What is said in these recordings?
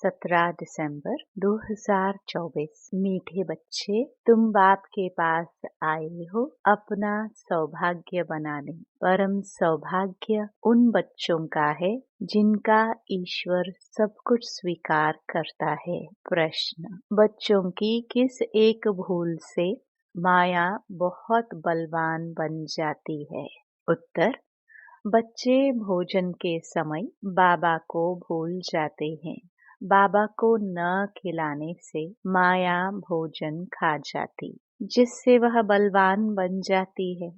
17 दिसंबर 2024। मीठे बच्चे, तुम बाप के पास आए हो अपना सौभाग्य बनाने। परम सौभाग्य उन बच्चों का है जिनका ईश्वर सब कुछ स्वीकार करता है। प्रश्न: बच्चों की किस एक भूल से माया बहुत बलवान बन जाती है? उत्तर: बच्चे भोजन के समय बाबा को भूल जाते हैं। बाबा को न खिलाने से माया भोजन खा जाती, जिससे वह बलवान बन जाती है।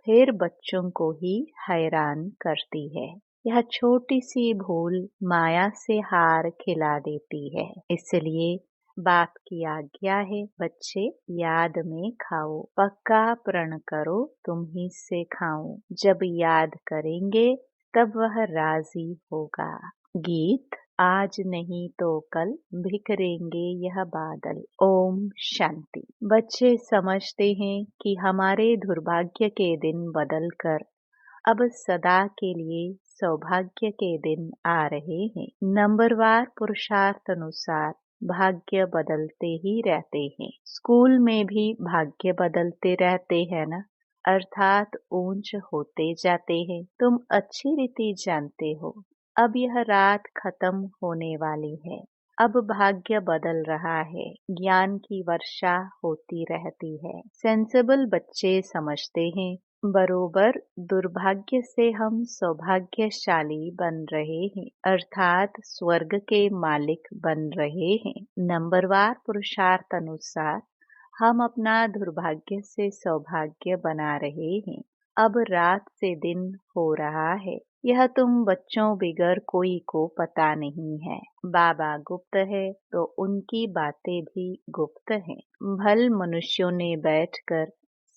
फिर बच्चों को ही हैरान करती है। यह छोटी सी भूल माया से हार खिला देती है। इसलिए बाप की आज्ञा है, बच्चे याद में खाओ। पक्का प्रण करो तुम ही से खाऊं। जब याद करेंगे तब वह राजी होगा। गीत: आज नहीं तो कल बिखरेंगे यह बादल। ओम शांति। बच्चे समझते हैं कि हमारे दुर्भाग्य के दिन बदलकर अब सदा के लिए सौभाग्य के दिन आ रहे हैं। नंबरवार पुरुषार्थ अनुसार भाग्य बदलते ही रहते हैं। स्कूल में भी भाग्य बदलते रहते हैं ना, अर्थात ऊंच होते जाते हैं। तुम अच्छी रीति जानते हो, अब यह रात खत्म होने वाली है। अब भाग्य बदल रहा है। ज्ञान की वर्षा होती रहती है। सेंसिबल बच्चे समझते हैं, बरोबर दुर्भाग्य से हम सौभाग्यशाली बन रहे हैं, अर्थात स्वर्ग के मालिक बन रहे हैं। नंबरवार पुरुषार्थ अनुसार हम अपना दुर्भाग्य से सौभाग्य बना रहे हैं। अब रात से दिन हो रहा है। यह तुम बच्चों बिगर कोई को पता नहीं है। बाबा गुप्त है तो उनकी बातें भी गुप्त हैं। भल मनुष्यों ने बैठकर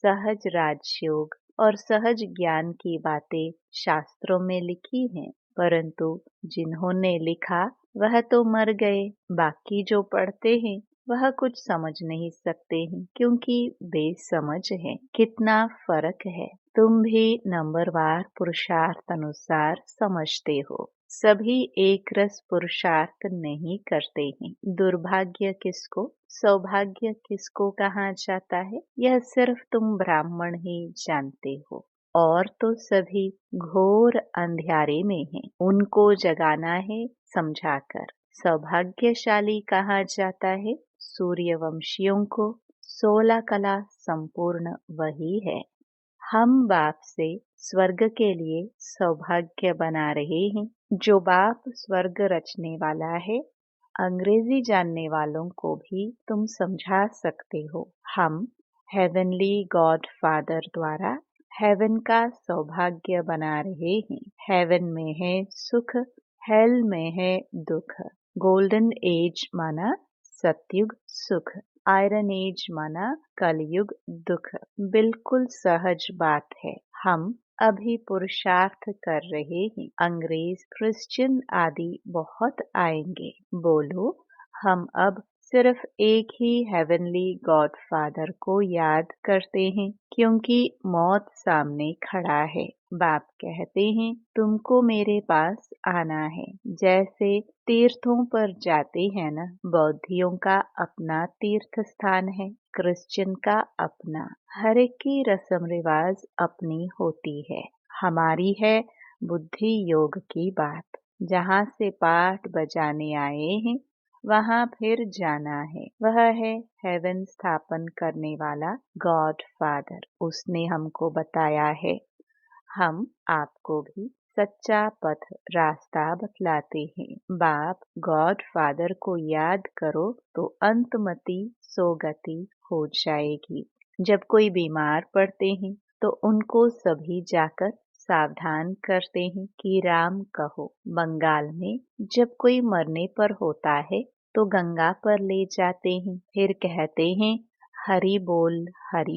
सहज राजयोग और सहज ज्ञान की बातें शास्त्रों में लिखी हैं, परंतु जिन्होंने लिखा वह तो मर गए। बाकी जो पढ़ते हैं वह कुछ समझ नहीं सकते हैं, क्योंकि बेसमझ है। कितना फर्क है। तुम भी नंबरवार पुरुषार्थ अनुसार समझते हो। सभी एक रस पुरुषार्थ नहीं करते हैं। दुर्भाग्य किसको, सौभाग्य किसको कहा जाता है, यह सिर्फ तुम ब्राह्मण ही जानते हो। और तो सभी घोर अंधियारे में हैं। उनको जगाना है समझाकर। सौभाग्यशाली कहा जाता है सूर्यवंशियों को। 16 कला संपूर्ण वही है। हम बाप से स्वर्ग के लिए सौभाग्य बना रहे हैं। जो बाप स्वर्ग रचने वाला है, अंग्रेजी जानने वालों को भी तुम समझा सकते हो। हम हेवनली गॉड फादर द्वारा हेवन का सौभाग्य बना रहे हैं। हेवन में है सुख, हेल में है दुख। गोल्डन एज माना सतयुग सुख, आयरन एज माना कलयुग दुख। बिल्कुल सहज बात है। हम अभी पुरुषार्थ कर रहे हैं। अंग्रेज, क्रिश्चियन आदि बहुत आएंगे। बोलो, हम अब सिर्फ एक ही हेवनली गॉड फादर को याद करते हैं, क्योंकि मौत सामने खड़ा है। बाप कहते हैं तुमको मेरे पास आना है। जैसे तीर्थों पर जाते हैं ना, बौद्धियों का अपना तीर्थ स्थान है, क्रिश्चियन का अपना। हर एक की रस्म रिवाज अपनी होती है। हमारी है बुद्धि योग की बात। जहाँ से पाठ बजाने आए हैं वहाँ फिर जाना है। वह है हेवन स्थापन करने वाला गॉड फादर। उसने हमको बताया है। हम आपको भी सच्चा पथ रास्ता बतलाते हैं। बाप गॉड फादर को याद करो तो अंतमति सोगति हो जाएगी। जब कोई बीमार पड़ते हैं तो उनको सभी जाकर सावधान करते हैं कि राम कहो। बंगाल में जब कोई मरने पर होता है तो गंगा पर ले जाते हैं, फिर कहते हैं हरि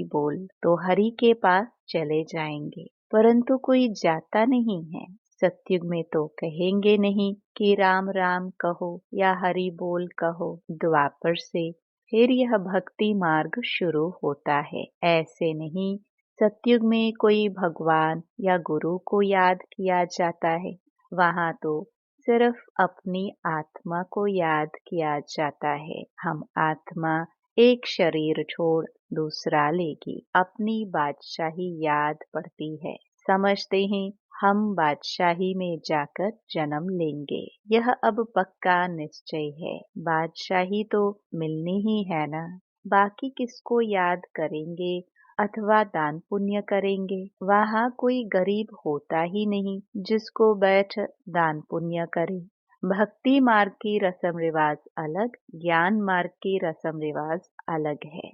बोल, तो हरि के पास चले जाएंगे। परंतु कोई जाता नहीं है। सतयुग में तो कहेंगे नहीं कि राम राम कहो या हरि बोल कहो। द्वापर से फिर यह भक्ति मार्ग शुरू होता है। ऐसे नहीं सतयुग में कोई भगवान या गुरु को याद किया जाता है। वहाँ तो सिर्फ अपनी आत्मा को याद किया जाता है। हम आत्मा एक शरीर छोड़ दूसरा लेगी, अपनी बादशाही याद पड़ती है। समझते हैं हम बादशाही में जाकर जन्म लेंगे। यह अब पक्का निश्चय है। बादशाही तो मिलनी ही है ना। बाकी किसको याद करेंगे अथवा दान पुण्य करेंगे। वहाँ कोई गरीब होता ही नहीं जिसको बैठ दान पुण्य करे। भक्ति मार्ग की रस्म रिवाज अलग, ज्ञान मार्ग की रस्म रिवाज अलग है।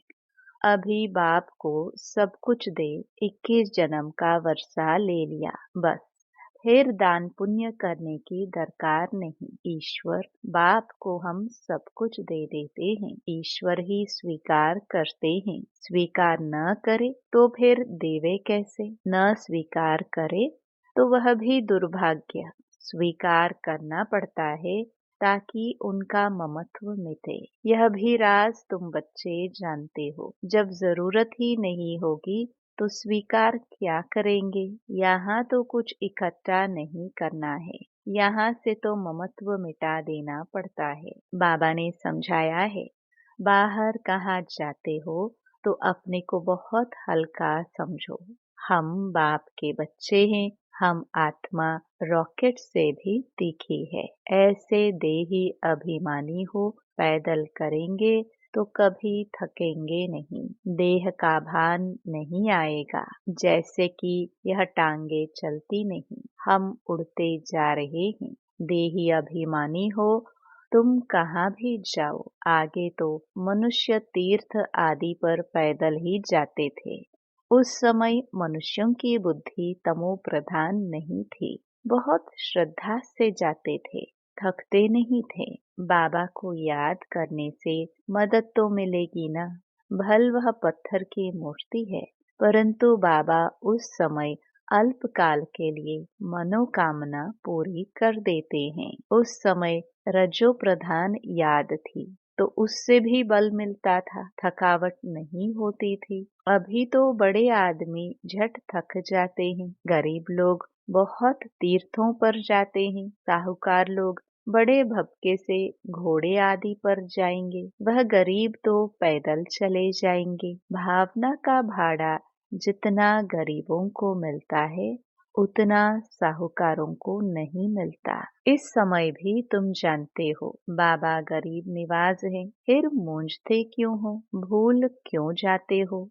अभी बाप को सब कुछ दे 21 जन्म का वर्षा ले लिया, बस फिर दान पुण्य करने की दरकार नहीं। ईश्वर बाप को हम सब कुछ दे देते हैं। ईश्वर ही स्वीकार करते हैं। स्वीकार न करे तो फिर देवे कैसे। न स्वीकार करे तो वह भी दुर्भाग्य। स्वीकार करना पड़ता है ताकि उनका ममत्व मिटे। यह भी राज तुम बच्चे जानते हो। जब जरूरत ही नहीं होगी तो स्वीकार क्या करेंगे। यहाँ तो कुछ इकट्ठा नहीं करना है, यहाँ से तो ममत्व मिटा देना पड़ता है। बाबा ने समझाया है, बाहर कहाँ जाते हो तो अपने को बहुत हल्का समझो। हम बाप के बच्चे हैं। हम आत्मा रॉकेट से भी तीखी है। ऐसे देही अभिमानी हो, पैदल करेंगे तो कभी थकेंगे नहीं। देह का भान नहीं आएगा, जैसे कि यह टांगे चलती नहीं। हम उड़ते जा रहे हैं। देही अभिमानी हो तुम कहाँ भी जाओ। आगे तो मनुष्य तीर्थ आदि पर पैदल ही जाते थे। उस समय मनुष्यों की बुद्धि तमो प्रधान नहीं थी। बहुत श्रद्धा से जाते थे, थकते नहीं थे। बाबा को याद करने से मदद तो मिलेगी ना। भल वह पत्थर की मूर्ति है, परंतु बाबा उस समय अल्पकाल के लिए मनोकामना पूरी कर देते हैं। उस समय रजो प्रधान याद थी तो उससे भी बल मिलता था, थकावट नहीं होती थी। अभी तो बड़े आदमी झट थक जाते हैं। गरीब लोग बहुत तीर्थों पर जाते हैं। साहूकार लोग बड़े भपके से घोड़े आदि पर जाएंगे। वह गरीब तो पैदल चले जाएंगे। भावना का भाड़ा जितना गरीबों को मिलता है उतना साहूकारों को नहीं मिलता। इस समय भी तुम जानते हो बाबा गरीब निवाज है, फिर मूंझते क्यों हो, भूल क्यों जाते हो।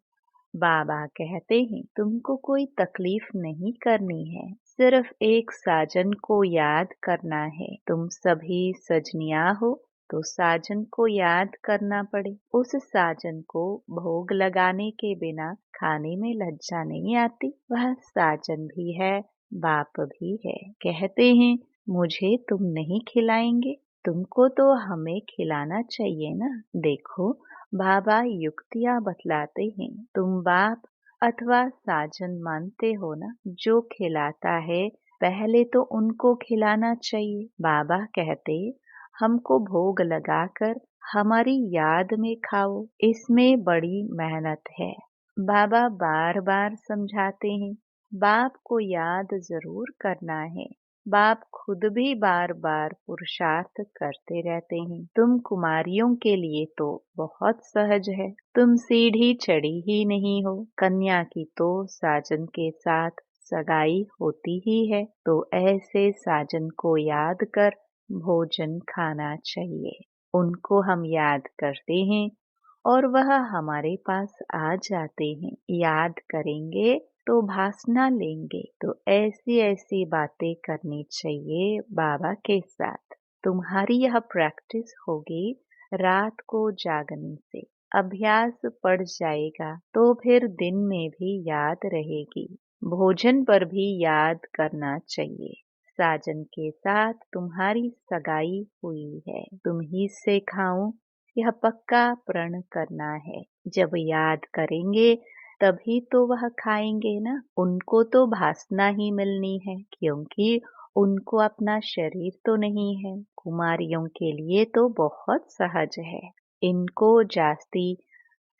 बाबा कहते हैं तुमको कोई तकलीफ नहीं करनी है, सिर्फ एक साजन को याद करना है। तुम सभी सजनिया हो तो साजन को याद करना पड़े। उस साजन को भोग लगाने के बिना खाने में लज्जा नहीं आती। वह साजन भी है, बाप भी है। कहते हैं मुझे तुम नहीं खिलाएंगे, तुमको तो हमें खिलाना चाहिए ना। देखो बाबा युक्तियाँ बतलाते हैं। तुम बाप अथवा साजन मानते हो ना, जो खिलाता है पहले तो उनको खिलाना चाहिए। बाबा कहते हमको भोग लगाकर हमारी याद में खाओ, इसमें बड़ी मेहनत है। बाबा बार बार समझाते हैं बाप को याद जरूर करना है। बाप खुद भी बार बार पुरुषार्थ करते रहते हैं। तुम कुमारियों के लिए तो बहुत सहज है, तुम सीढ़ी चढ़ी ही नहीं हो। कन्या की तो साजन के साथ सगाई होती ही है, तो ऐसे साजन को याद कर भोजन खाना चाहिए। उनको हम याद करते हैं और वह हमारे पास आ जाते हैं। याद करेंगे तो भासना लेंगे, तो ऐसी ऐसी बातें करनी चाहिए बाबा के साथ। तुम्हारी यह प्रैक्टिस होगी रात को जागने से। अभ्यास पड़ जाएगा तो फिर दिन में भी याद रहेगी। भोजन पर भी याद करना चाहिए। साजन के साथ तुम्हारी सगाई हुई है, तुम ही से खाऊं यह पक्का प्रण करना है। जब याद करेंगे तभी तो वह खाएंगे ना। उनको तो भासना ही मिलनी है, क्योंकि उनको अपना शरीर तो नहीं है। कुमारियों के लिए तो बहुत सहज है। इनको जास्ती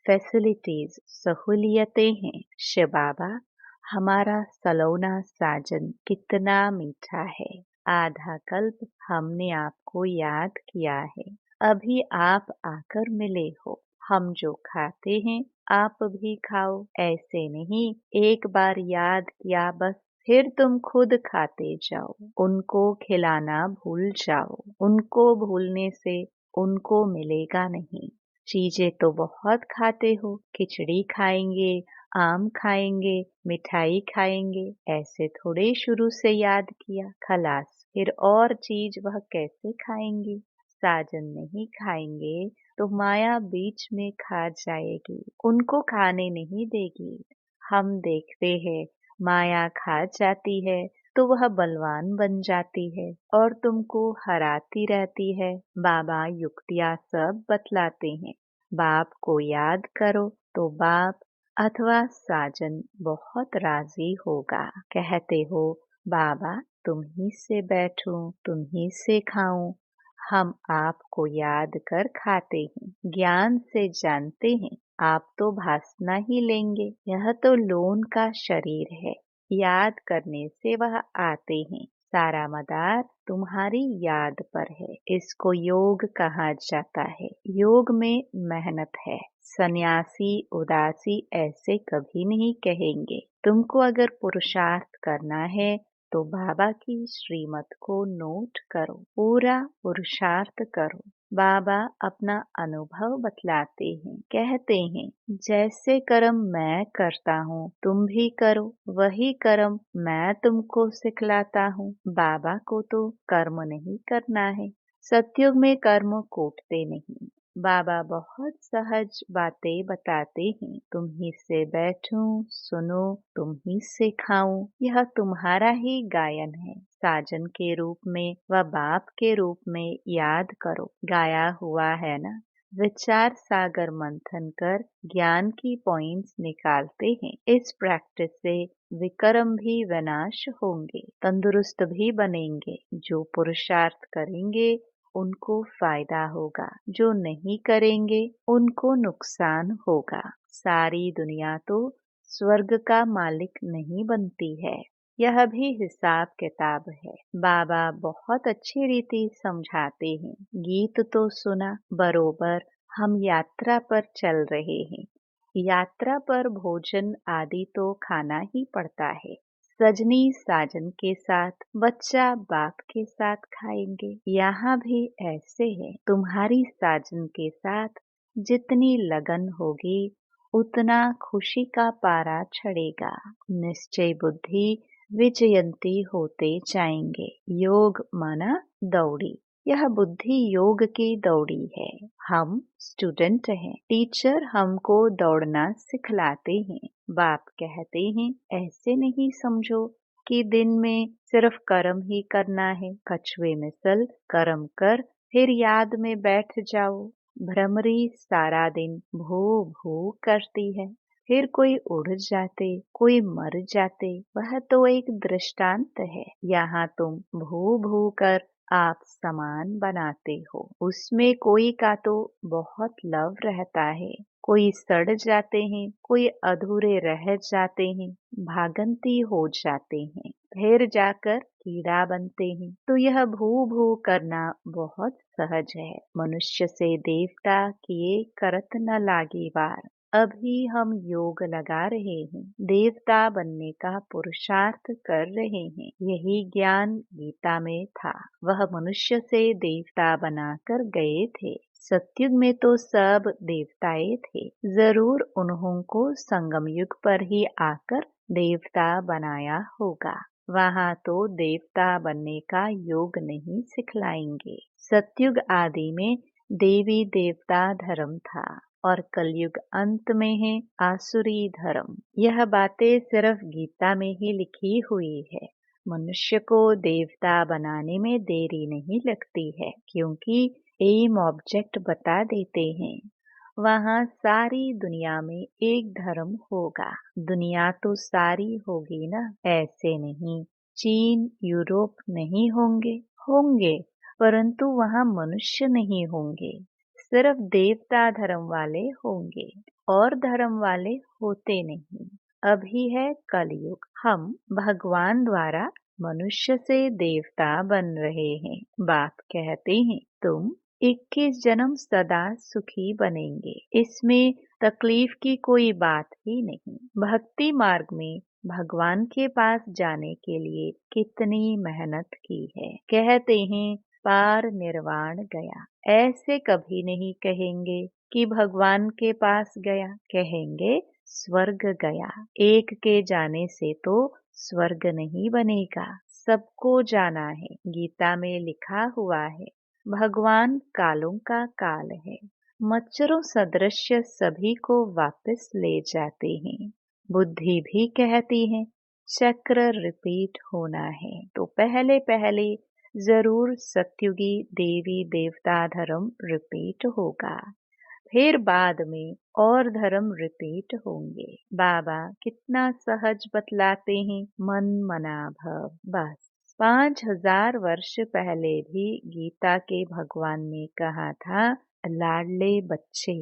फैसिलिटीज सहूलियतें हैं। शिव बाबा हमारा सलोना साजन कितना मीठा है। आधा कल्प हमने आपको याद किया है, अभी आप आकर मिले हो। हम जो खाते हैं आप भी खाओ। ऐसे नहीं, एक बार याद किया बस फिर तुम खुद खाते जाओ। उनको खिलाना भूल जाओ। उनको भूलने से उनको मिलेगा नहीं। चीजें तो बहुत खाते हो, खिचड़ी खाएंगे, आम खाएंगे, मिठाई खाएंगे, ऐसे थोड़े शुरू से याद किया। खलास, फिर और चीज वह कैसे खाएंगे? साजन नहीं खाएंगे तो माया बीच में खा जाएगी, उनको खाने नहीं देगी। हम देखते हैं माया खा जाती है तो वह बलवान बन जाती है और तुमको हराती रहती है। बाबा युक्तियाँ सब बतलाते हैं। बाप को याद करो तो बाप अथवा साजन बहुत राजी होगा। कहते हो बाबा तुम ही से बैठूं, तुम ही से खाऊं। हम आपको याद कर खाते हैं, ज्ञान से जानते हैं। आप तो भासना ही लेंगे, यह तो लोन का शरीर है। याद करने से वह आते हैं। सारा मदार तुम्हारी याद पर है। इसको योग कहा जाता है। योग में मेहनत है। सन्यासी उदासी ऐसे कभी नहीं कहेंगे। तुमको अगर पुरुषार्थ करना है तो बाबा की श्रीमत को नोट करो, पूरा पुरुषार्थ करो। बाबा अपना अनुभव बतलाते हैं, कहते हैं जैसे कर्म मैं करता हूँ तुम भी करो, वही कर्म मैं तुमको सिखलाता हूँ। बाबा को तो कर्म नहीं करना है। सतयुग में कर्म कूटते नहीं। बाबा बहुत सहज बातें बताते हैं। तुम ही से बैठूं, सुनो, तुम ही से खाऊं, यह तुम्हारा ही गायन है। साजन के रूप में व बाप के रूप में याद करो। गाया हुआ है ना, विचार सागर मंथन कर ज्ञान की पॉइंट्स निकालते हैं। इस प्रैक्टिस से विकर्म भी विनाश होंगे, तंदुरुस्त भी बनेंगे। जो पुरुषार्थ करेंगे उनको फायदा होगा, जो नहीं करेंगे उनको नुकसान होगा। सारी दुनिया तो स्वर्ग का मालिक नहीं बनती है, यह भी हिसाब किताब है। बाबा बहुत अच्छी रीति समझाते हैं। गीत तो सुना बरोबर, हम यात्रा पर चल रहे हैं। यात्रा पर भोजन आदि तो खाना ही पड़ता है। सजनी साजन के साथ, बच्चा बाप के साथ खाएंगे। यहाँ भी ऐसे है। तुम्हारी साजन के साथ जितनी लगन होगी उतना खुशी का पारा चढ़ेगा। निश्चय बुद्धि विजयंती होते जाएंगे। योग माना दौड़ी, यह बुद्धि योग की दौड़ी है। हम स्टूडेंट हैं, टीचर हमको दौड़ना सिखलाते हैं। बाप कहते हैं ऐसे नहीं समझो कि दिन में सिर्फ कर्म ही करना है। कछुए मिसल कर्म कर फिर याद में बैठ जाओ। भ्रमरी सारा दिन भू भू करती है, फिर कोई उड़ जाते, कोई मर जाते। वह तो एक दृष्टांत है। यहाँ तुम भू भू कर आप सामान बनाते हो, उसमें कोई का तो बहुत लव रहता है, कोई सड़ जाते हैं, कोई अधूरे रह जाते हैं, भागंती हो जाते हैं, फिर जाकर कीड़ा बनते हैं। तो यह भू भू करना बहुत सहज है। मनुष्य से देवता किए करत न लागी वार। अभी हम योग लगा रहे हैं, देवता बनने का पुरुषार्थ कर रहे हैं। यही ज्ञान गीता में था। वह मनुष्य से देवता बनाकर गए थे। सतयुग में तो सब देवताएं थे। जरूर उन्हों को संगम युग पर ही आकर देवता बनाया होगा। वहाँ तो देवता बनने का योग नहीं सिखलाएंगे। सतयुग आदि में देवी देवता धर्म था और कलयुग अंत में है आसुरी धर्म। यह बातें सिर्फ गीता में ही लिखी हुई है। मनुष्य को देवता बनाने में देरी नहीं लगती है, क्योंकि एम ऑब्जेक्ट बता देते हैं। वहाँ सारी दुनिया में एक धर्म होगा। दुनिया तो सारी होगी ना, ऐसे नहीं। चीन यूरोप नहीं होंगे, होंगे, परंतु वहाँ मनुष्य नहीं होंगे। सिर्फ देवता धर्म वाले होंगे और धर्म वाले होते नहीं। अभी है कलयुग। हम भगवान द्वारा मनुष्य से देवता बन रहे हैं। बाप कहते हैं तुम 21 जन्म सदा सुखी बनेंगे, इसमें तकलीफ की कोई बात ही नहीं। भक्ति मार्ग में भगवान के पास जाने के लिए कितनी मेहनत की है। कहते हैं पार निर्वाण गया। ऐसे कभी नहीं कहेंगे कि भगवान के पास गया, कहेंगे स्वर्ग गया। एक के जाने से तो स्वर्ग नहीं बनेगा, सबको जाना है। गीता में लिखा हुआ है भगवान कालों का काल है, मच्छरों सदृश सभी को वापस ले जाते हैं। बुद्धि भी कहती है चक्र रिपीट होना है, तो पहले पहले जरूर सत्युगी देवी देवता धर्म रिपीट होगा, फिर बाद में और धर्म रिपीट होंगे। बाबा कितना सहज बतलाते हैं, मन मना भव। बस 5000 वर्ष पहले भी गीता के भगवान ने कहा था लाडले बच्चे।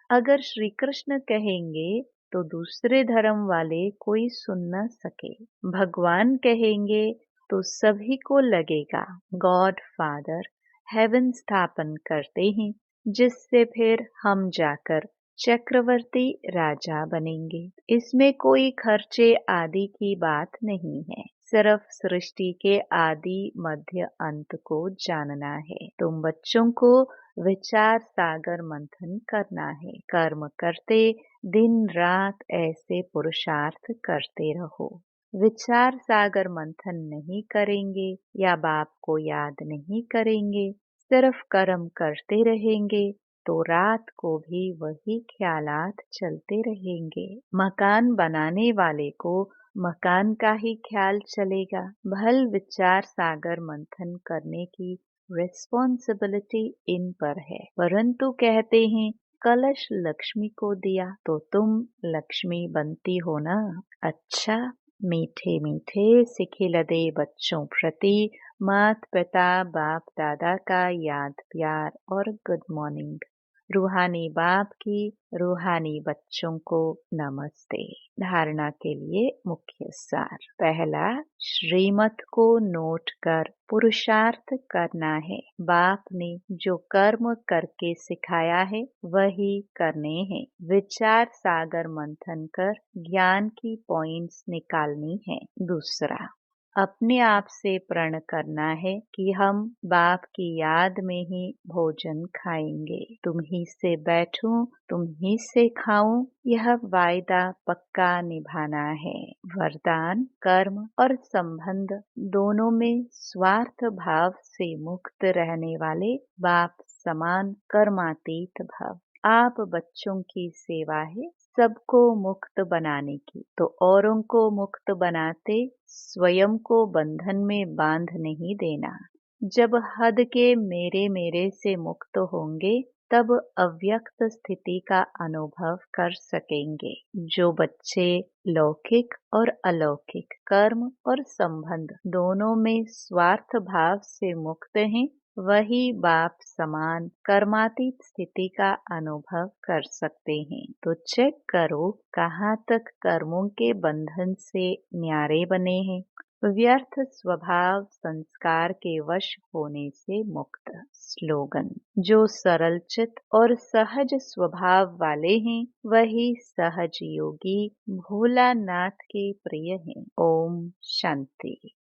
अगर श्री कृष्ण कहेंगे तो दूसरे धर्म वाले कोई सुन न सके, भगवान कहेंगे तो सभी को लगेगा गॉड फादर हेवन स्थापन करते हैं, जिससे फिर हम जाकर चक्रवर्ती राजा बनेंगे। इसमें कोई खर्चे आदि की बात नहीं है, सिर्फ सृष्टि के आदि मध्य अंत को जानना है। तुम बच्चों को विचार सागर मंथन करना है। कर्म करते दिन रात ऐसे पुरुषार्थ करते रहो। विचार सागर मंथन नहीं करेंगे या बाप को याद नहीं करेंगे, सिर्फ कर्म करते रहेंगे तो रात को भी वही ख्यालात चलते रहेंगे। मकान बनाने वाले को मकान का ही ख्याल चलेगा। भल विचार सागर मंथन करने की रिस्पॉन्सिबिलिटी इन पर है, परंतु कहते हैं कलश लक्ष्मी को दिया तो तुम लक्ष्मी बनती हो ना। अच्छा, मीठे मीठे सिखिलदे बच्चों प्रति मात पिता बाप दादा का याद प्यार और गुड मॉर्निंग। रूहानी बाप की रूहानी बच्चों को नमस्ते। धारणा के लिए मुख्य सार। पहला, श्रीमत को नोट कर पुरुषार्थ करना है। बाप ने जो कर्म करके सिखाया है वही करने हैं। विचार सागर मंथन कर ज्ञान की पॉइंट्स निकालनी है। दूसरा, अपने आप से प्रण करना है कि हम बाप की याद में ही भोजन खाएंगे। तुम ही से बैठूं, तुम ही से खाऊं, यह वायदा पक्का निभाना है। वरदान, कर्म और संबंध दोनों में स्वार्थ भाव से मुक्त रहने वाले बाप समान कर्मातीत भाव। आप बच्चों की सेवा है सबको मुक्त बनाने की, तो औरों को मुक्त बनाते स्वयं को बंधन में बांध नहीं देना। जब हद के मेरे मेरे से मुक्त होंगे तब अव्यक्त स्थिति का अनुभव कर सकेंगे। जो बच्चे लौकिक और अलौकिक कर्म और संबंध दोनों में स्वार्थ भाव से मुक्त हैं, वही बाप समान कर्मातीत स्थिति का अनुभव कर सकते हैं। तो चेक करो कहाँ तक कर्मों के बंधन से न्यारे बने हैं। व्यर्थ स्वभाव संस्कार के वश होने से मुक्त। स्लोगन, जो सरल चित और सहज स्वभाव वाले हैं वही सहज योगी भोलानाथ के प्रिय हैं। ओम शांति।